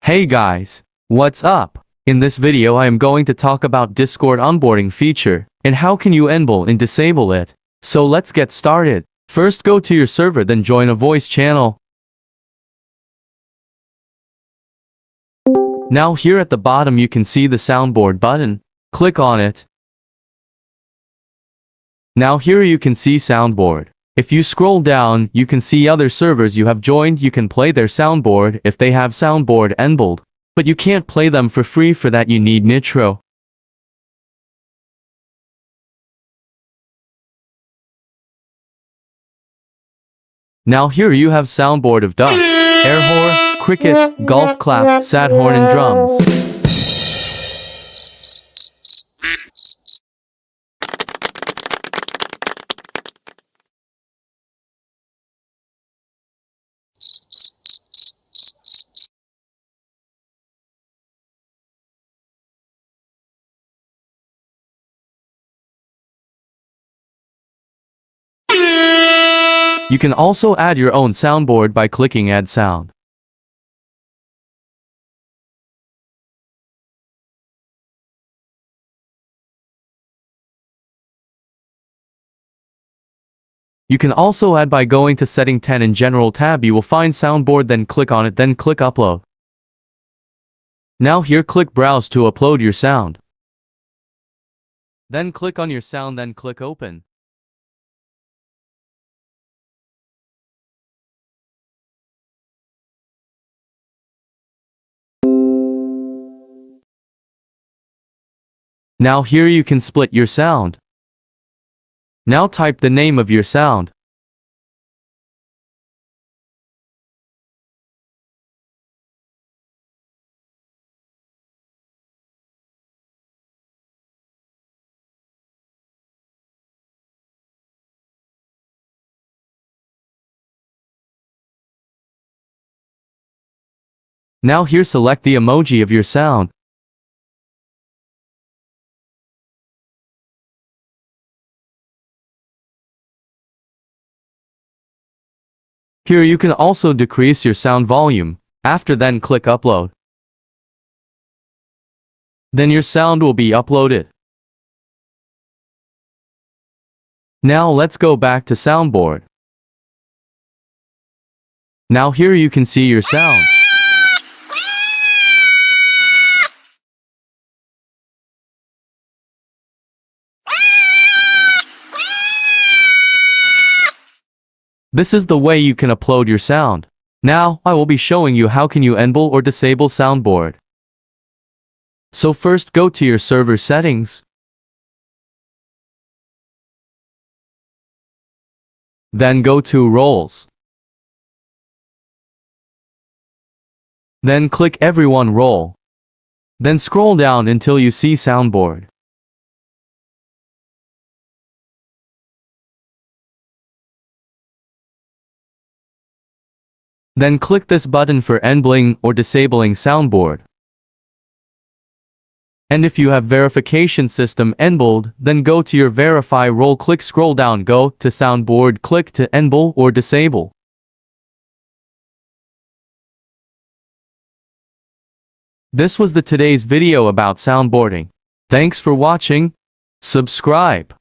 Hey guys, what's up? In this video I am going to talk about Discord onboarding feature, and how can you enable and disable it. So let's get started. First go to your server, then join a voice channel. Now here at the bottom you can see the soundboard button. Click on it. Now here you can see soundboard. If you scroll down, you can see other servers you have joined. You can play their soundboard if they have soundboard enabled. But you can't play them for free. For that you need Nitro. Now here you have soundboard of duck, air horn, cricket, golf clap, sad horn and drums. You can also add your own soundboard by clicking Add Sound. You can also add by going to Setting 10 in General tab. You will find soundboard, then click on it, then click Upload. Now here click Browse to upload your sound. Then click on your sound, then click Open. Now here you can split your sound. Now type the name of your sound. Now here select the emoji of your sound. Here you can also decrease your sound volume. After then click Upload. Then your sound will be uploaded. Now let's go back to soundboard. Now here you can see your sound. This is the way you can upload your sound. Now, I will be showing you how can you enable or disable soundboard. So first go to your server settings. Then go to Roles. Then click Everyone Role. Then scroll down until you see soundboard. Then click this button for enabling or disabling soundboard. And if you have verification system enabled, then go to your verify role, click scroll down, go to soundboard, click to enable or disable. This was today's video about soundboarding. Thanks for watching. Subscribe.